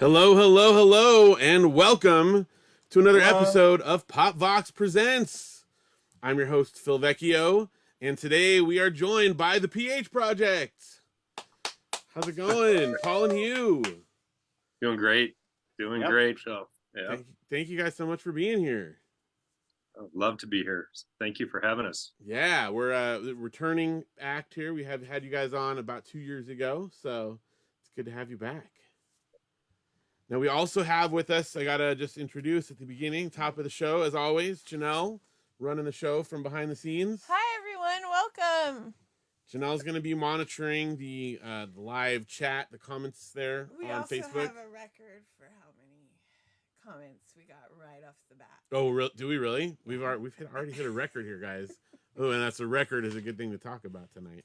Hello, hello, hello, and welcome to another Hello. episode of pop.vox.presents. I'm your host, Phil Vecchio, and today we are joined by the PH Project. How's it going, Paul and Hugh? Doing great. Doing great, Phil. Yeah. Thank you guys so much for being here. I'd love to be here. Thank you for having us. Yeah, we're a returning act here. We have had you guys on about 2 years ago, so it's good to have you back. Now we also have with us, I gotta just introduce at the beginning, top of the show, as always, Janelle, running the show from behind the scenes. Hi everyone, welcome. Janelle's gonna be monitoring the live chat, the comments there We on also Facebook. have a record for how many comments we got right off the bat. Oh, do we really? We've already hit a record here, guys. Oh, and that's a record is a good thing to talk about tonight.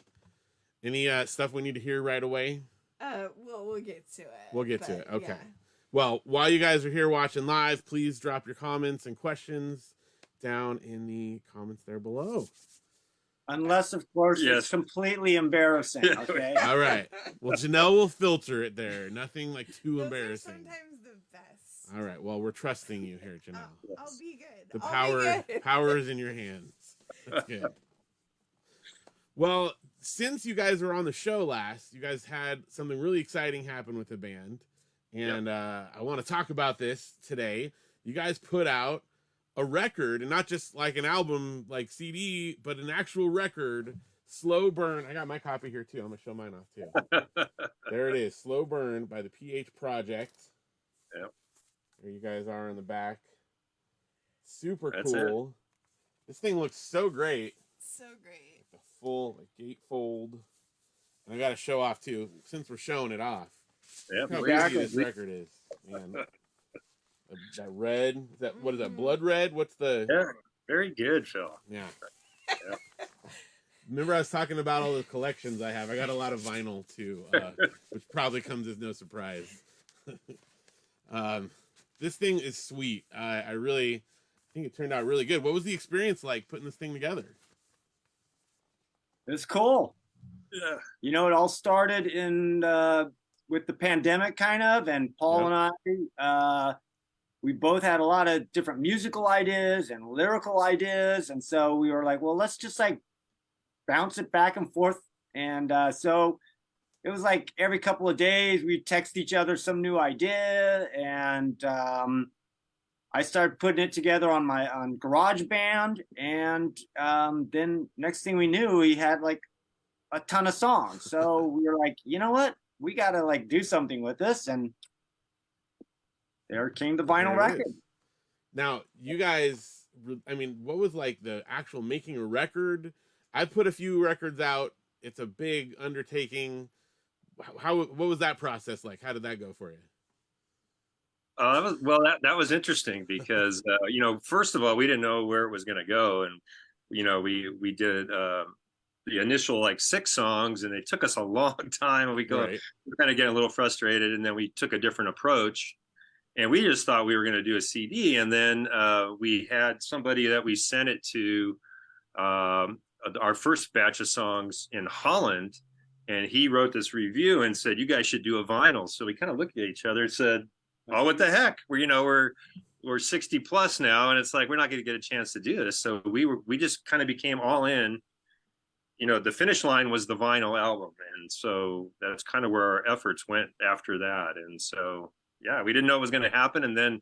Any stuff we need to hear right away? We'll get to it. We'll get to it. Okay. Yeah. Well, while you guys are here watching live, please drop your comments and questions down in the comments there below. Unless, of course, Yes. it's completely embarrassing. Okay. All right. Well, Janelle will filter it there. Nothing like too Those embarrassing. are sometimes the best. All right. Well, we're trusting you here, Janelle. I'll be good. The I'll be good. power is in your hands. That's good. Well, since you guys were on the show last, you guys had something really exciting happen with the band. And I want to talk about this today. You guys put out a record, and not just like an album, like CD, but an actual record, Slow Burn. I got my copy here too. I'm going to show mine off too. There it is, Slow Burn by the PH Project. Yep. There you guys are in the back. Super That's cool. This thing looks so great. So great. The full gatefold. And I got to show off too, since we're showing it off. Yeah, Look how exactly. crazy this record is. Man. That red, what is that, blood red? What's the... Yeah, very good, Phil. Yeah. Yeah. Remember I was talking about all the collections I have. I got a lot of vinyl too, which probably comes as no surprise. This thing is sweet. I think it turned out really good. What was the experience like putting this thing together? It's cool. Yeah. You know, it all started in with the pandemic, kind of, and Paul and I, we both had a lot of different musical ideas and lyrical ideas, and so we were like, well, let's just like bounce it back and forth. And so it was like every couple of days we'd text each other some new idea, and I started putting it together on GarageBand, and then next thing we knew, we had like a ton of songs. So we were like, you know what, we gotta like do something with this, and there came the vinyl record. Now, you guys, I mean, what was like the actual making a record? I put a few records out. It's a big undertaking. What was that process like? How did that go for you? That was interesting because first of all, we didn't know where it was going to go, and we did the initial like 6 songs, and it took us a long time. And we were kind of getting a little frustrated, and then we took a different approach, and we just thought we were going to do a CD, and then we had somebody that we sent it to, our first batch of songs in Holland, and he wrote this review and said, you guys should do a vinyl. So we kind of looked at each other and said, oh, what the heck? We're 60 plus now, and it's like we're not going to get a chance to do this. So we just kind of became all in. The finish line was the vinyl album, and so that's kind of where our efforts went after that. And so we didn't know it was going to happen, and then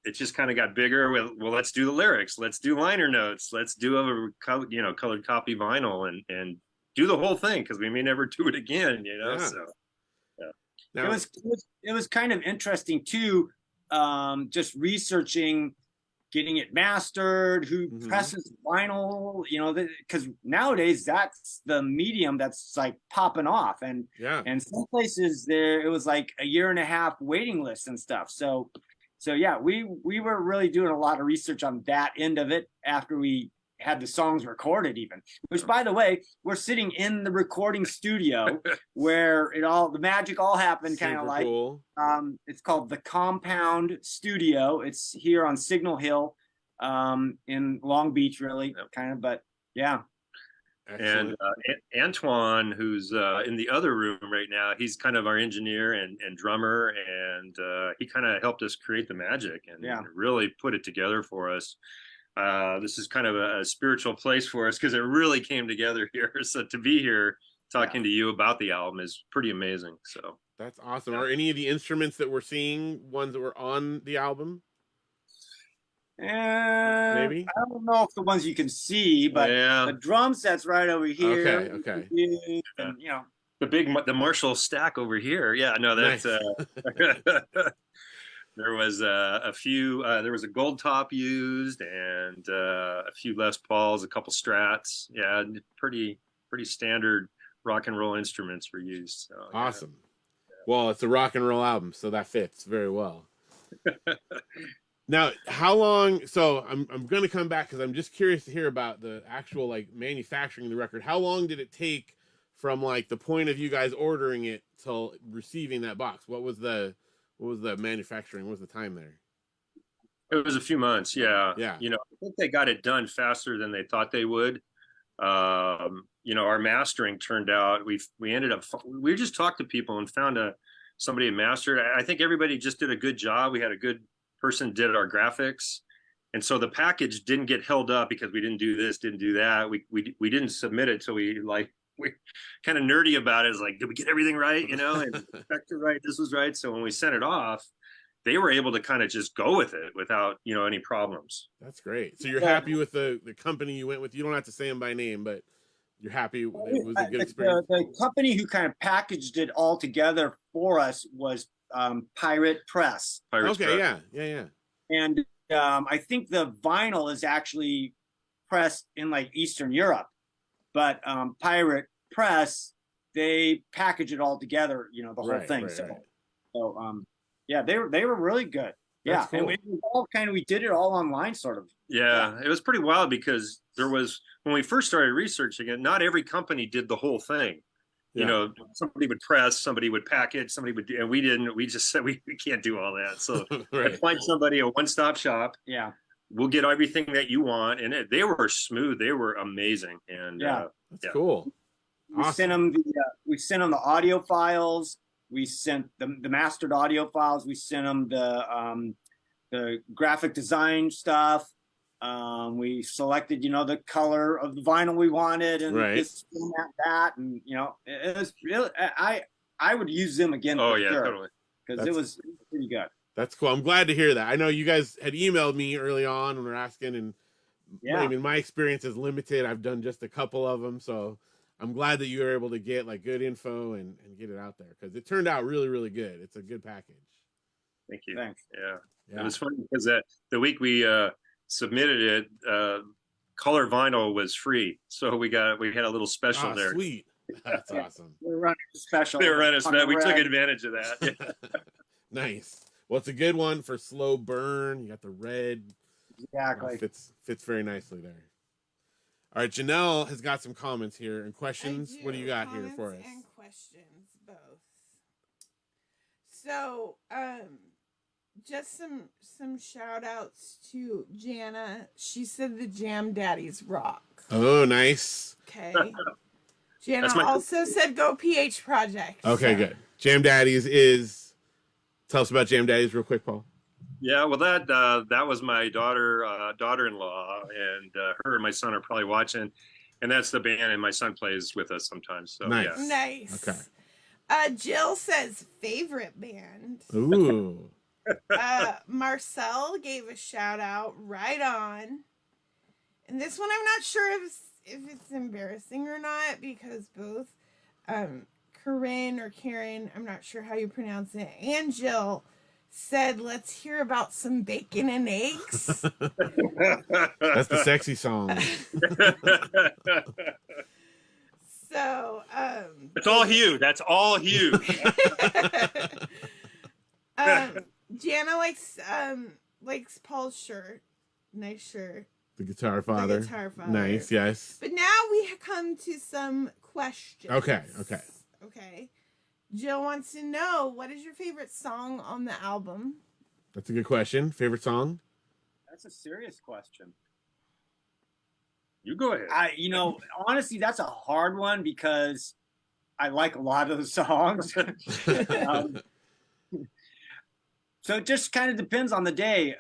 it just kind of got bigger. Well, let's do the lyrics, let's do liner notes, let's do a colored copy vinyl, and do the whole thing, because we may never do it again. So Now, it was kind of interesting too, just researching, getting it mastered, who presses vinyl, because nowadays that's the medium that's like popping off, and some places it was like a 1.5 year waiting list and stuff. So we were really doing a lot of research on that end of it after we had the songs recorded, even, which, by the way, we're sitting in the recording studio where the magic all happened, kind of like cool. It's called the Compound Studio. It's here on Signal Hill in Long Beach, really, kind of, but yeah. And Antoine, who's in the other room right now, he's kind of our engineer and drummer, and he kind of helped us create the magic and really put it together for us. This is kind of a spiritual place for us because it really came together here. So to be here talking to you about the album is pretty amazing. So that's awesome. Are any of the instruments that we're seeing ones that were on the album? Maybe I don't know if the ones you can see, but the drum set's right over here. Okay. And you know, the Marshall stack over here. Yeah, no, that's nice. There was a few. There was a gold top used, and a few Les Pauls, a couple Strats. Yeah, pretty standard rock and roll instruments were used. So, awesome. Yeah. Well, it's a rock and roll album, so that fits very well. Now, how long? So I'm going to come back because I'm just curious to hear about the actual like manufacturing the record. How long did it take from like the point of you guys ordering it till receiving that box? What was the manufacturing? What was the time there? It was a few months. Yeah. Yeah. You know, I think they got it done faster than they thought they would. You know, our mastering turned out. We ended up. We just talked to people and found somebody mastered. I think everybody just did a good job. We had a good person did our graphics, and so the package didn't get held up because we didn't do this, didn't do that. We didn't submit it, so we kind of nerdy about it. It's like, did we get everything right? You know, and vector right, this was right. So when we sent it off, they were able to kind of just go with it without any problems. That's great. So you're happy with the company you went with. You don't have to say them by name, but you're happy. It was a good experience. The company who kind of packaged it all together for us was Pirate Press. Pirates Press. Yeah. And I think the vinyl is actually pressed in like Eastern Europe, but Pirate Press, they package it all together, the whole thing. So yeah, they were really good. Yeah, cool. And we did it all online, sort of. Yeah, it was pretty wild because when we first started researching it, not every company did the whole thing. Yeah. Somebody would press, somebody would package, somebody would do, and we didn't. We just said we can't do all that. So find somebody, a one-stop shop. Yeah, we'll get everything that you want, and they were smooth. They were amazing, and that's cool. We sent them the audio files. We sent the mastered audio files. We sent them the graphic design stuff. We selected, the color of the vinyl we wanted, and this format, that, and it was really. I would use them again. Oh yeah, totally. Because it was pretty good. That's cool. I'm glad to hear that. I know you guys had emailed me early on and were asking, and I mean, my experience is limited. I've done just a couple of them, so I'm glad that you were able to get like good info and get it out there because it turned out really, really good. It's a good package. Thank you. Thanks. Yeah. It was funny because the week we submitted it, color vinyl was free, so we had a little special there. Sweet. That's awesome. They were running special. We took advantage of that. Yeah. Nice. Well, it's a good one for slow burn. You got the red. Exactly. Fits very nicely there. All right, Janelle has got some comments here and questions. What do you got here for us? And questions, both. So, just some shout outs to Jana. She said the Jam Daddies rock. Oh, nice. Okay. Jana also said go PH Project. Okay, good. Jam Daddies is. Tell us about Jam Daddies real quick, Paul. Yeah, well, that was my daughter-in-law, and her and my son are probably watching, and that's the band, and my son plays with us sometimes. So nice. Yeah. Nice. Okay. Jill says favorite band. Ooh. Marcel gave a shout out. Right on. And this one I'm not sure if it's embarrassing or not because both Corinne or Karen, I'm not sure how you pronounce it, and Jill said, let's hear about some bacon and eggs. That's the sexy song. So, it's all Hugh. That's all Hugh. Jana likes Paul's shirt. Nice shirt. The Guitar Father. Nice, yes. But now we come to some questions. Okay. Jill wants to know, what is your favorite song on the album? That's a good question. Favorite song? That's a serious question. You go ahead. Honestly, that's a hard one because I like a lot of the songs. So it just kind of depends on the day.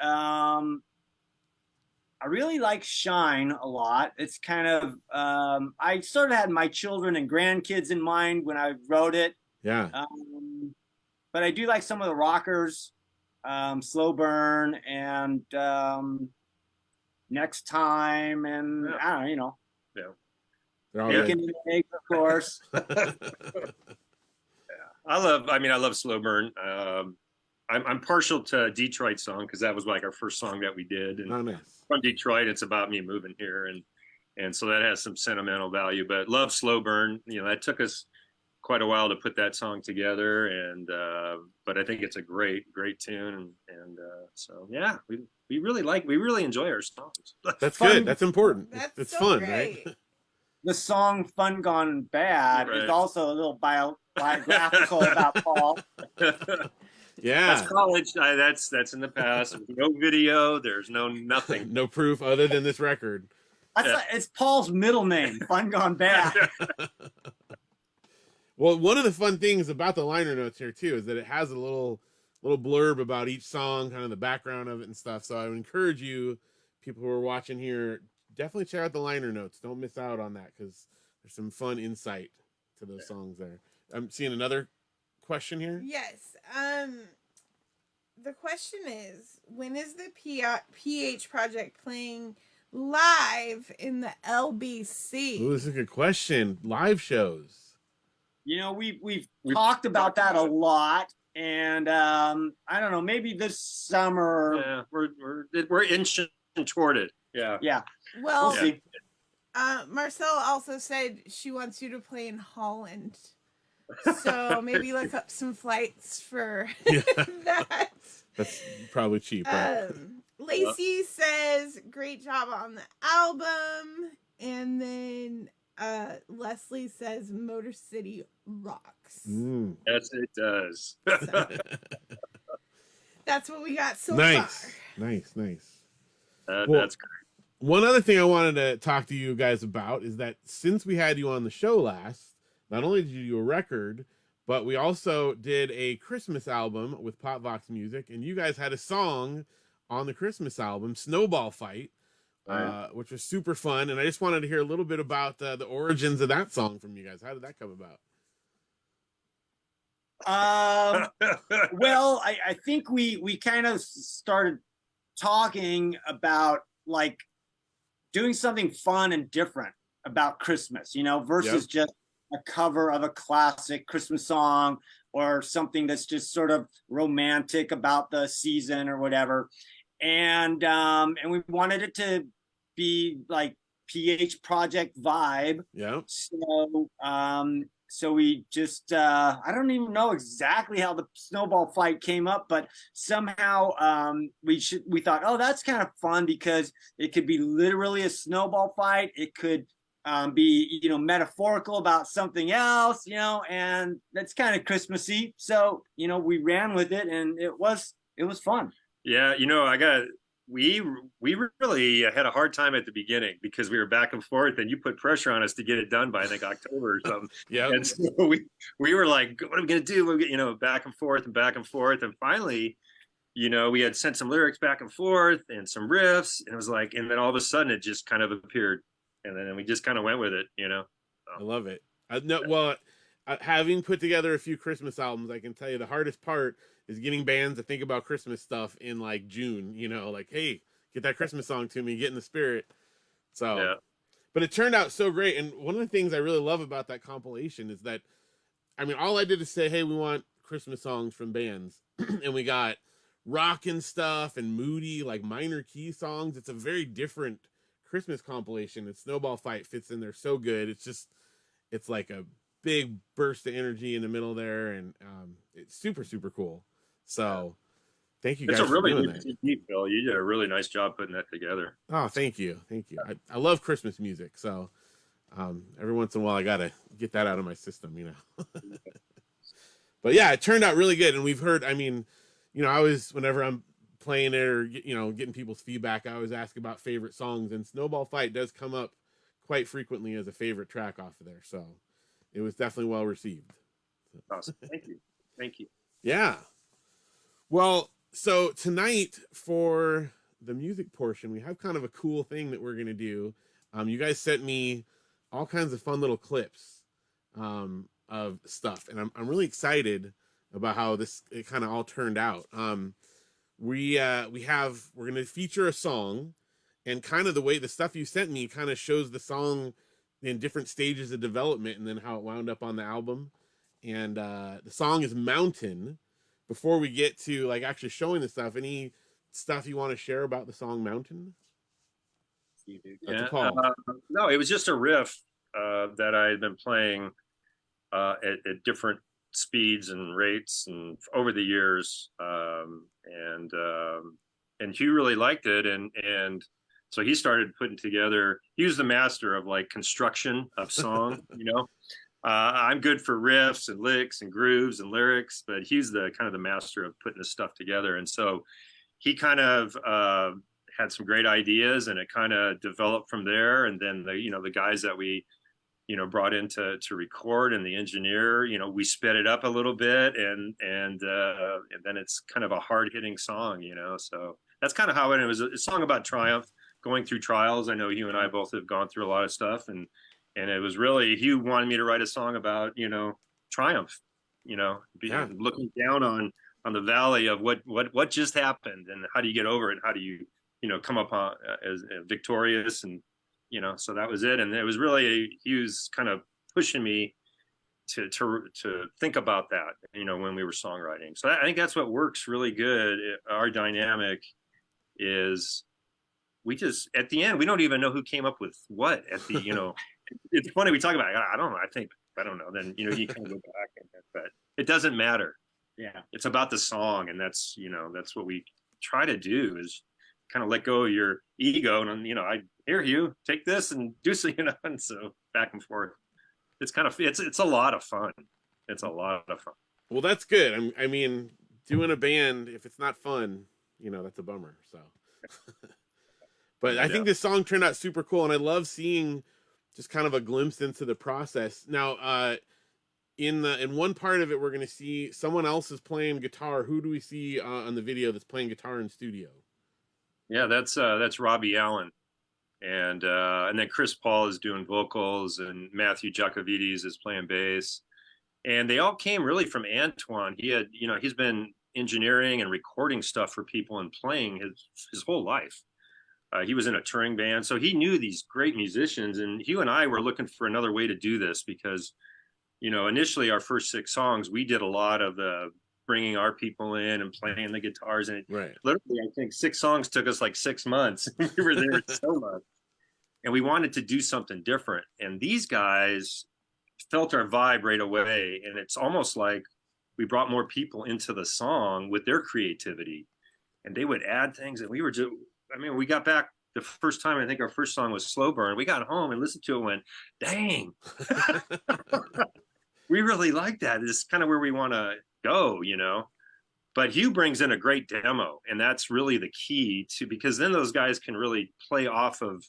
I really like Shine a lot. It's kind of, I sort of had my children and grandkids in mind when I wrote it. Yeah. But I do like some of the rockers, Slow Burn and Next Time, and I don't know, Yeah. They're all Bacon and Eggs, of course. I love Slow Burn. I'm partial to Detroit song because that was like our first song that we did. And nice. From Detroit, it's about me moving here, and so that has some sentimental value. But love Slow Burn. That took us quite a while to put that song together, and but I think it's a great tune, and so yeah, we really enjoy our songs. That's good. That's important. It's so fun, great. right? The song "Fun Gone Bad" is also a little biographical about Paul. Yeah, that's college. That's in the past. There's no video. There's nothing. No proof other than this record. It's Paul's middle name. Fun Gone Bad. Well, one of the fun things about the liner notes here too is that it has a little blurb about each song, kind of the background of it and stuff. So I would encourage you, people who are watching here, definitely check out the liner notes. Don't miss out on that because there's some fun insight to those songs there. I'm seeing another question here. Yes. The question is, when is the PH project playing live in the LBC? Ooh, this is a good question. Live shows. We've talked about that a lot, and I don't know, maybe this summer. Yeah, we're inching toward it. Yeah. Well, we'll see. Marcel also said she wants you to play in Holland. So maybe look up some flights for that. That's probably cheap, right? Lacey says, great job on the album. And then Leslie says, Motor City rocks. Yes, it does. That's what we got so far. Nice. That's great. One other thing I wanted to talk to you guys about is that since we had you on the show last, not only did you do a record, but we also did a Christmas album with Pop.vox Music, and you guys had a song on the Christmas album, Snowball Fight, which was super fun. And I just wanted to hear a little bit about the origins of that song from you guys. How did that come about? Well, I think we kind of started talking about like doing something fun and different about Christmas, versus just a cover of a classic Christmas song or something that's just sort of romantic about the season or whatever. And we wanted it to be like PH project vibe. Yeah. So we just I don't even know exactly how the snowball fight came up, but somehow we thought, oh, that's kind of fun because it could be literally a snowball fight. It could be metaphorical about something else, and that's kind of Christmassy. So we ran with it, and it was fun. Yeah, we really had a hard time at the beginning because we were back and forth, and you put pressure on us to get it done by I think October or something. Yeah, and so we were like, what are we gonna do? We're back and forth, and finally, we had sent some lyrics back and forth and some riffs, and it was like, and then all of a sudden it just kind of appeared. And then we just kind of went with it, So. I love it. Having put together a few Christmas albums, I can tell you the hardest part is getting bands to think about Christmas stuff in like June, like, hey, get that Christmas song to me, get in the spirit. So, yeah. But it turned out so great. And one of the things I really love about that compilation is that, all I did is say, hey, we want Christmas songs from bands. And we got rockin' stuff and moody, like minor key songs. It's a very different Christmas compilation, and Snowball Fight fits in there so good. It's like a big burst of energy in the middle there, and it's super cool. So thank you guys for doing that. CD, Phil. You did a really nice job putting that together. Oh, thank you. I love Christmas music, so every once in a while I gotta get that out of my system, But yeah, it turned out really good, and we've heard, I always, whenever I'm playing it or getting people's feedback, I always ask about favorite songs, and Snowball Fight does come up quite frequently as a favorite track off of there. So it was definitely well received. Awesome. Thank you. Thank you. Yeah. Well, so tonight for the music portion, we have kind of a cool thing that we're going to do. You guys sent me all kinds of fun little clips of stuff, and I'm really excited about how it kind of all turned out. We're going to feature a song, and kind of the way the stuff you sent me kind of shows the song in different stages of development and then how it wound up on the album. And the song is Mountain. Before we get to like actually showing the stuff, any stuff you want to share about the song Mountain? Yeah. No, it was just a riff that I had been playing at different speeds and rates and over the years, and Hugh really liked it, and so he started putting together. He was the master of like construction of song, you know. I'm good for riffs and licks and grooves and lyrics, but he's the kind of the master of putting this stuff together. And so he kind of had some great ideas, and it kind of developed from there. And then the guys that we brought in to record, and the engineer, we sped it up a little bit, and then it's kind of a hard hitting song, so that's kind of how it was. A song about triumph, going through trials. I know you and I both have gone through a lot of stuff, and it was really, Hugh wanted me to write a song about, triumph, looking down on the valley of what just happened, and how do you get over it? How do you, come up as victorious? And, so that was it. And it was really, Hugh's kind of pushing me to think about that, when we were songwriting. So I think that's what works really good. Our dynamic is, we just, at the end, we don't even know who came up with what at the, it's funny, we talk about it. I don't know. I don't know. Then, you kind of go back, but it doesn't matter. Yeah. It's about the song. And that's, that's what we try to do, is kind of let go of your ego. And, I hear you, take this and do so, and so back and forth. It's kind of, it's a lot of fun. It's a lot of fun. Well, that's good. I mean, doing a band, if it's not fun, that's a bummer. So, but I think this song turned out super cool. And I love seeing just kind of a glimpse into the process. Now, in one part of it, we're going to see someone else is playing guitar. Who do we see on the video that's playing guitar in studio? Yeah, that's Robbie Allen, and then Chris Paul is doing vocals, and Matthew Jacovides is playing bass, and they all came really from Antoine. He had, he's been engineering and recording stuff for people and playing his whole life. He was in a touring band, so he knew these great musicians. And Hugh and I were looking for another way to do this, because, initially our first 6 songs, we did a lot of the bringing our people in and playing the guitars. And literally, I think 6 songs took us like 6 months. We were there so much. And we wanted to do something different. And these guys felt our vibe right away. And it's almost like we brought more people into the song with their creativity. And they would add things, and we were just, we got back the first time, I think our first song was Slow Burn. We got home and listened to it and went, dang, we really like that. This is kind of where we want to go, But Hugh brings in a great demo, and that's really the key to, because then those guys can really play off of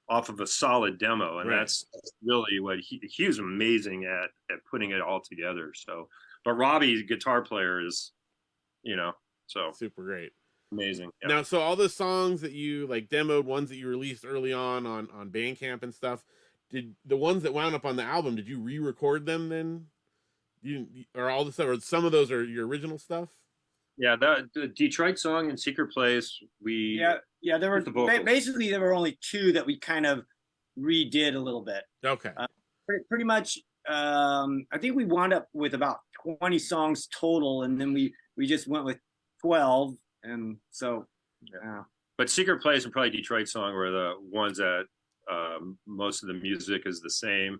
a solid demo. And that's really what Hugh's amazing at putting it all together. So, but Robbie's guitar player is, so super great. Amazing. Yeah. Now, so all the songs that you like demoed, ones that you released early on Bandcamp and stuff, did the ones that wound up on the album, did you re-record them then? Or all the stuff, or some of those are your original stuff? Yeah, the Detroit song and Secret Place, there were basically there were only 2 that we kind of redid a little bit. Okay. Pretty much, I think we wound up with about 20 songs total, and then we just went with 12. And so, yeah. But Secret Place and probably Detroit song were the ones that most of the music is the same,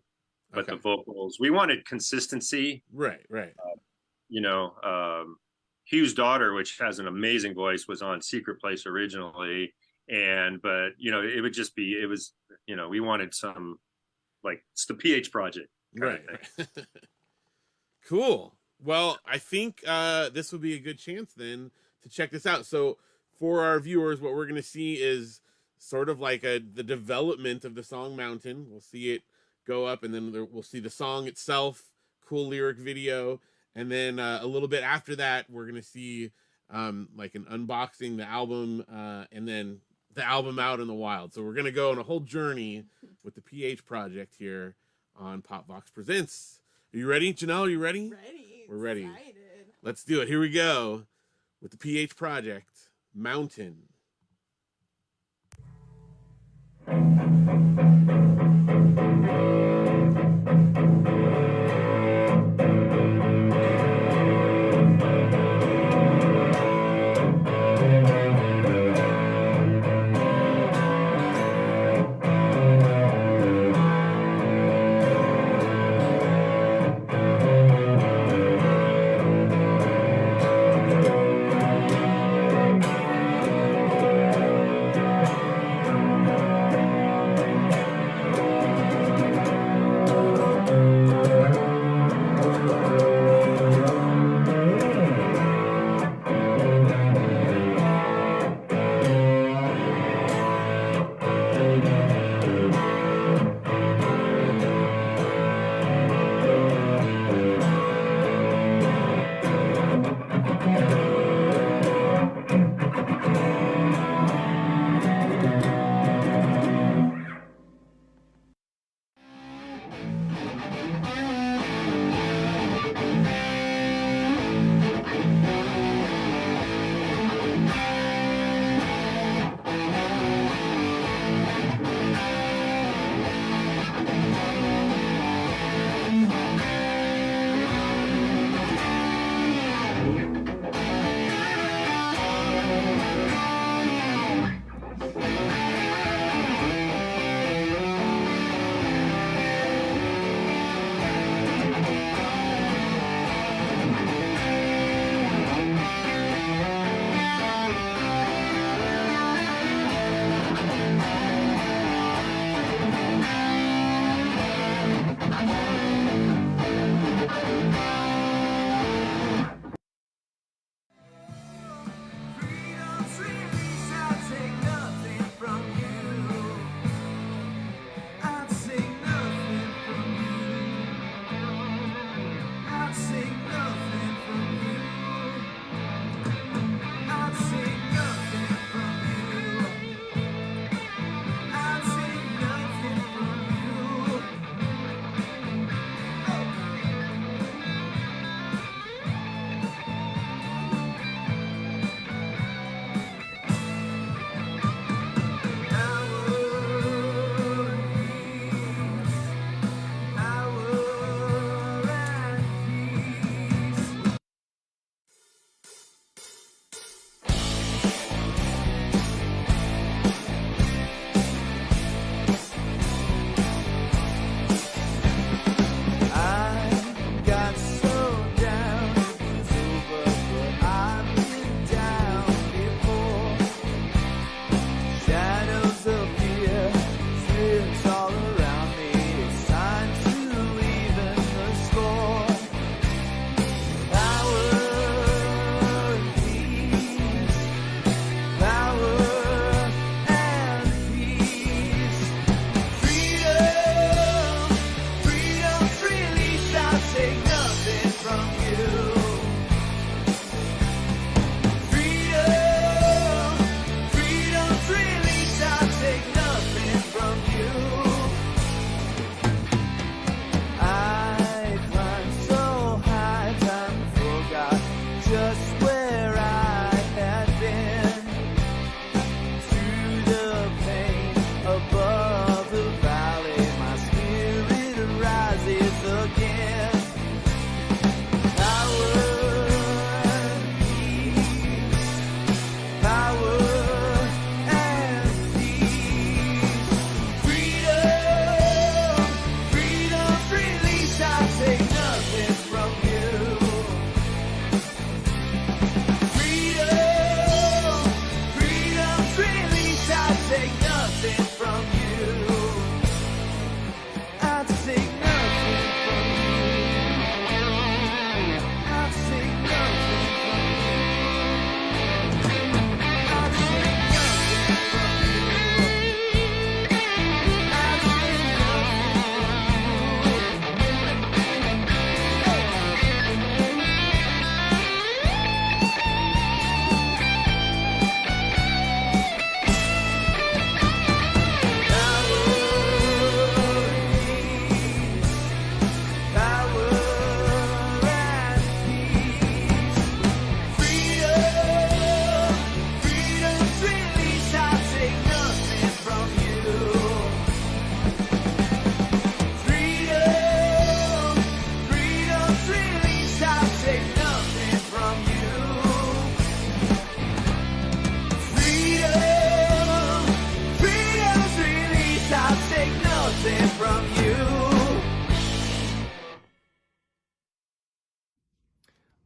but the vocals, we wanted consistency. Right. Hugh's daughter, which has an amazing voice, was on Secret Place originally. But it would just be, it was, we wanted some, like, it's the PH project. Right. Cool. Well, I think this would be a good chance then to check this out. So for our viewers, what we're going to see is sort of like the development of the song Mountain. We'll see it go up, and then we'll see the song itself, cool lyric video, and then a little bit after that, we're gonna see like an unboxing, the album, and then the album out in the wild. So we're gonna go on a whole journey with the PH project here on Pop Vox Presents. Are you ready, Janelle? Are you ready? Ready. We're ready. Excited. Let's do it. Here we go with the PH project, Mountain.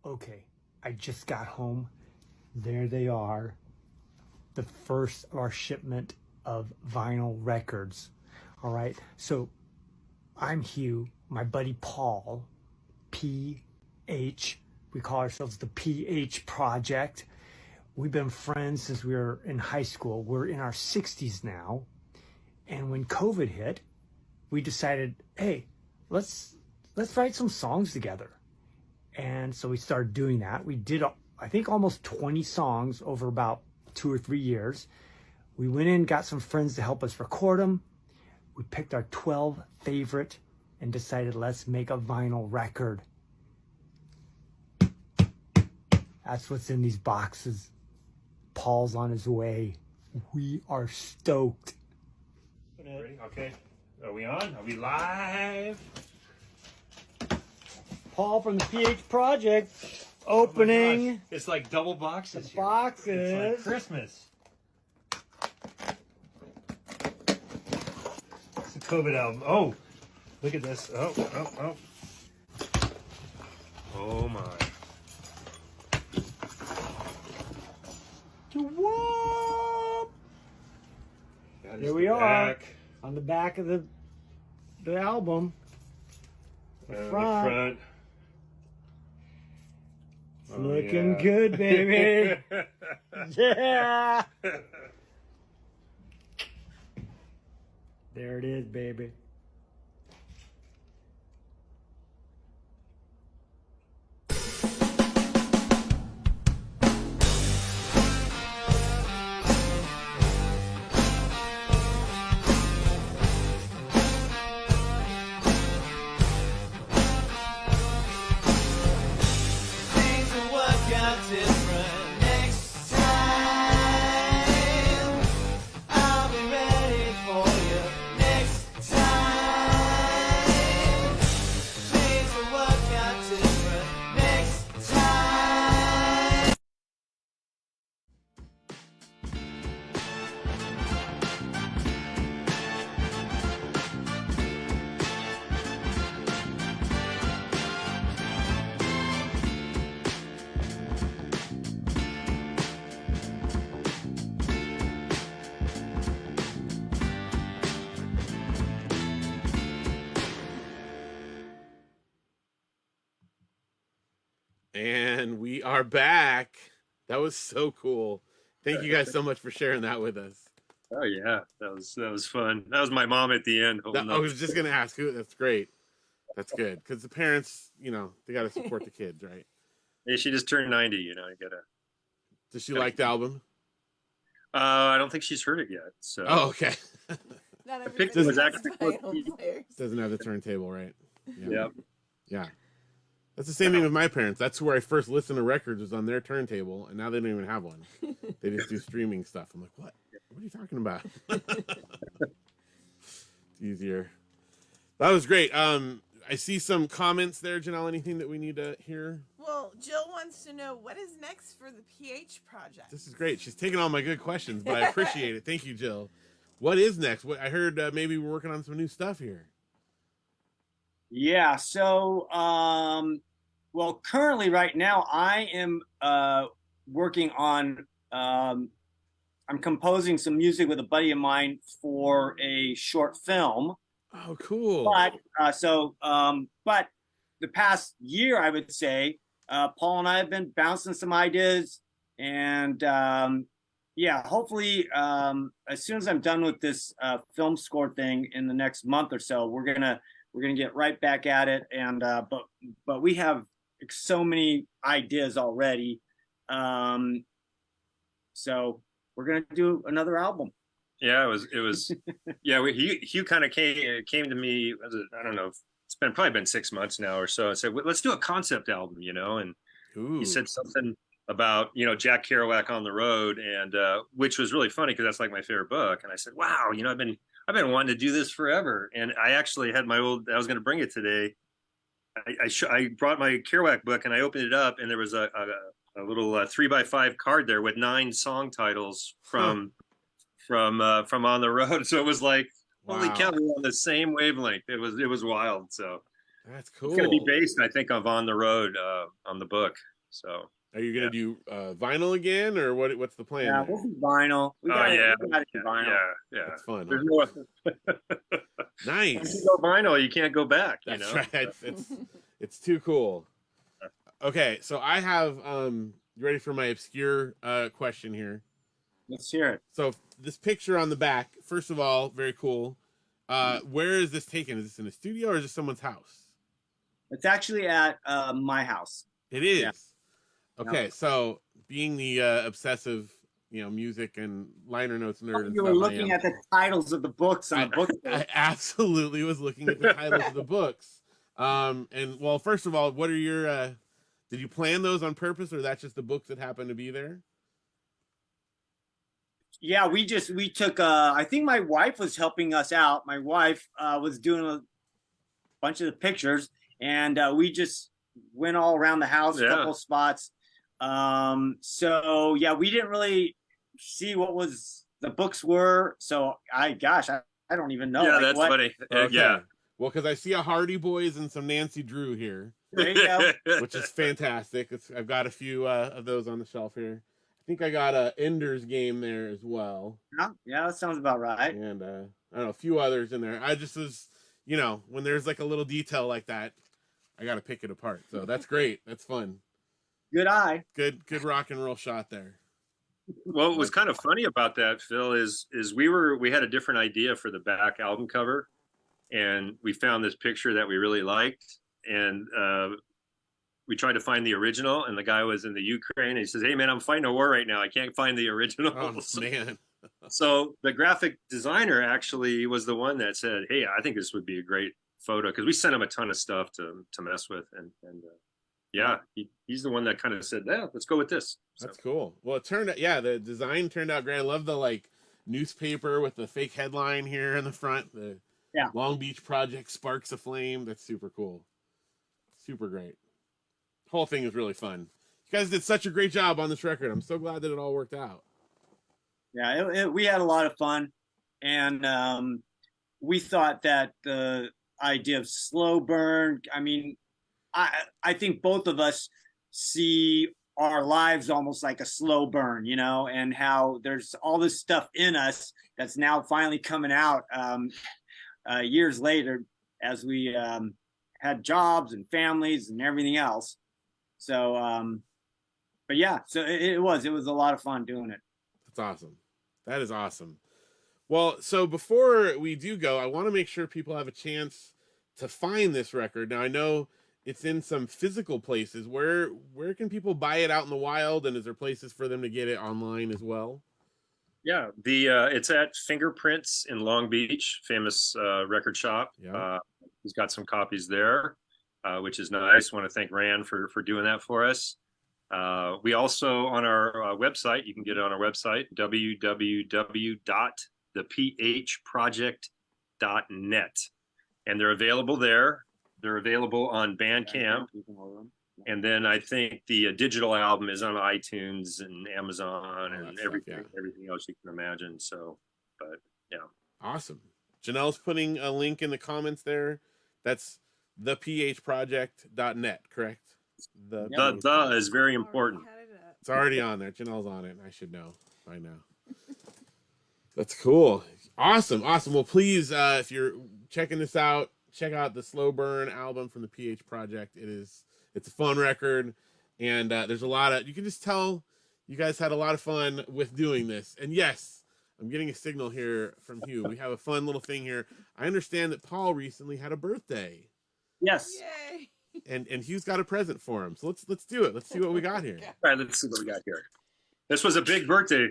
Okay, I just got home. There they are. The first of our shipment of vinyl records. All right, so I'm Hugh, my buddy Paul, PH. We call ourselves the PH Project. We've been friends since we were in high school. We're in our 60s now. And when COVID hit, we decided, hey, let's write some songs together. And so we started doing that. We did, I think, almost 20 songs over about 2 or 3 years. We went in, got some friends to help us record them. We picked our 12 favorite and decided, let's make a vinyl record. That's what's in these boxes. Paul's on his way. We are stoked. Ready? Okay. Are we on? Are we live? Paul from the PH Project opening. Oh, it's like double boxes. Here. Boxes. It's like Christmas. It's a COVID album. Oh, look at this. Oh. Oh my. Whoop. Here we are on the back of the album. The front. It's looking good, baby. Yeah. There it is, baby. And we are back. That was so cool. Thank you guys so much for sharing that with us. Oh yeah, that was fun. That was my mom at the end. I was just gonna ask who. That's great. That's good because the parents, they got to support the kids, right? Yeah, she just turned 90. You gotta. Does she like the album? I don't think she's heard it yet. So. Oh, okay. Not The picture was actually Doesn't have the turntable, right? Yep. Yeah. That's the same thing with my parents. That's where I first listened to records was on their turntable, and now they don't even have one. They just do streaming stuff. I'm like, what? What are you talking about? It's easier. That was great. I see some comments there, Janelle. Anything that we need to hear? Well, Jill wants to know what is next for the PH Project. This is great. She's taking all my good questions, but I appreciate it. Thank you, Jill. What is next? I heard maybe we're working on some new stuff here. Yeah. So, well, currently right now I am working on, I'm composing some music with a buddy of mine for a short film. Oh, cool. But, but the past year, I would say, Paul and I have been bouncing some ideas and, yeah, hopefully, as soon as I'm done with this film score thing in the next month or so, we're gonna get right back at it. And but we have so many ideas already, so we're gonna do another album. Yeah, it was. Yeah, Hugh kind of came to me. I don't know. It's probably been 6 months now or so. I said, let's do a concept album, and Ooh. He said something about Jack Kerouac on the road, and which was really funny because that's like my favorite book. And I said, wow, I've been wanting to do this forever. And I actually had I was going to bring it today. I brought my Kerouac book and I opened it up, and there was a little 3x5 card there with 9 song titles from On the Road. So it was like, holy cow, we're on the same wavelength. It was wild. So that's cool. It's going to be based, I think, on the Road on the book. So are you gonna do vinyl again, or what's the plan? Yeah, there? we'll do vinyl. We gotta do vinyl. yeah. That's fun. There's Huh? no Nice. Once you go vinyl, you can't go back. That's you know? right. It's too cool. Okay, so I have you ready for my obscure question here? Let's hear it. So this picture on the back, first of all, very cool. Where is this taken? Is this in a studio or is this someone's house? It's actually at my house. It is. Yeah. Okay, No. so being the obsessive, music and liner notes nerd and You stuff, were looking at the titles of the books on the book. I absolutely was looking at the titles of the books. And well, first of all, what are your did you plan those on purpose, or that's just the books that happen to be there? Yeah, we took I think my wife was helping us out. My wife was doing a bunch of the pictures, and we just went all around the house, a couple of spots. So yeah, we didn't really see what the books were. So I don't even know. Yeah, that's funny. Okay. Yeah. Well, because I see a Hardy Boys and some Nancy Drew here, There you go. which is fantastic. I've got a few of those on the shelf here. I think I got a Ender's Game there as well. Yeah, that sounds about right. And I don't know, a few others in there. I just was, when there's like a little detail like that, I got to pick it apart. So that's great. That's fun. Good eye. Good rock and roll shot there. Well, what was kind of funny about that, Phil, is we had a different idea for the back album cover, and we found this picture that we really liked, and we tried to find the original, and the guy was in the Ukraine, and he says, "Hey man, I'm fighting a war right now. I can't find the original." Oh man. So the graphic designer actually was the one that said, "Hey, I think this would be a great photo," because we sent him a ton of stuff to mess with, and yeah, he's the one that kind of said, "Yeah, let's go with this." So. That's cool. Well, it turned out, the design turned out great. I love the newspaper with the fake headline here in the front. The Long Beach Project Sparks a Flame. That's super cool. Super great. Whole thing is really fun. You guys did such a great job on this record. I'm so glad that it all worked out. Yeah, we had a lot of fun, and we thought that the idea of slow burn. I mean, I think both of us see our lives almost like a slow burn, and how there's all this stuff in us that's now finally coming out years later as we had jobs and families and everything else. So, but yeah, so it was a lot of fun doing it. That's awesome. That is awesome. Well, so before we do go, I want to make sure people have a chance to find this record. Now, I know it's in some physical places. Where can people buy it out in the wild, and is there places for them to get it online as well? Yeah, it's at Fingerprints in Long Beach, famous record shop. Yeah. He's got some copies there, which is nice. Want to thank Rand for doing that for us. We also, on our website, you can get it on our website, www.thephproject.net. And they're available there. They're available on Bandcamp. And then I think the digital album is on iTunes and Amazon and everything else you can imagine. So, but yeah. Awesome. Janelle's putting a link in the comments there. That's thephproject.net, correct? The is very important. It's already on there. Janelle's on it. I should know by now. That's cool. Awesome. Well, please, if you're checking this out, check out the Slow Burn album from the PH Project. It's a fun record, and there's a lot of, you can just tell you guys had a lot of fun with doing this. And yes, I'm getting a signal here from Hugh. We have a fun little thing here. I understand that Paul recently had a birthday. Yes. Yay. And Hugh's got a present for him. So let's do it. Let's see what we got here. All right, let's see what we got here. This was a big birthday,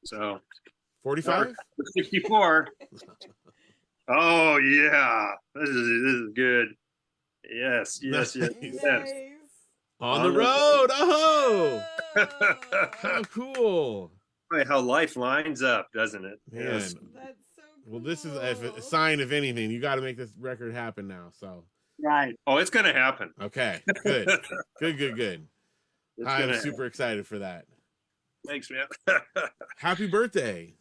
so 45? 64. Oh yeah, this is good. Yes. Nice. On the road. Oh, how cool! Boy, how life lines up, doesn't it? Man. That's so cool. Well, this is a sign of anything. You got to make this record happen now. So Right. Oh, it's gonna happen. okay, good. I'm super excited for that. Thanks, man. Happy birthday!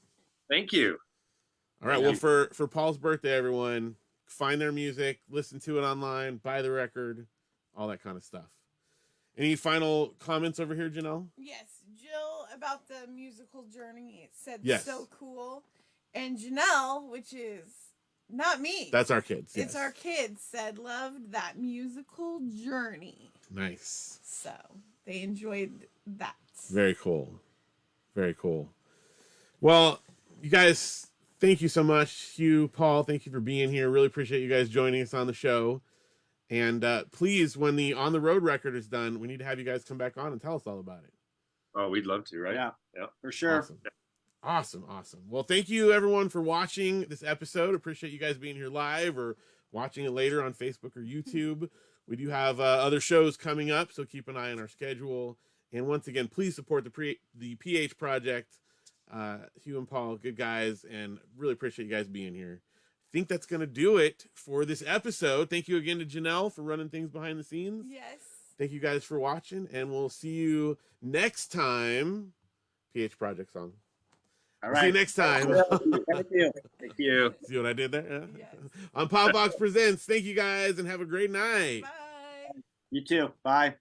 Thank you. All right. Well, for Paul's birthday, everyone, find their music, listen to it online, buy the record, all that kind of stuff. Any final comments over here, Janelle? Yes, Jill about the musical journey said Yes. so cool. And Janelle, which is not me. That's our kids. It's yes. our kids said loved that musical journey. Nice. So they enjoyed that. Very cool. Very cool. Well, you guys, thank you so much. Hugh, Paul, thank you for being here. Really appreciate you guys joining us on the show. And please, when the On the Road record is done, we need to have you guys come back on and tell us all about it. Oh, we'd love to, right? Yeah, Yeah. for sure. Awesome. Well, thank you everyone for watching this episode. Appreciate you guys being here live or watching it later on Facebook or YouTube. We do have other shows coming up, so keep an eye on our schedule. And once again, please support the PH Project. Hugh and Paul, good guys, and really appreciate you guys being here. I think that's going to do it for this episode. Thank you again to Janelle for running things behind the scenes. Yes. Thank you guys for watching, and we'll see you next time. PH Project song. All We'll right. see you next time. Thank you. Thank you. See what I did there? Yeah. Yes. On Pop.vox Presents. Thank you guys, and have a great night. Bye. You too. Bye.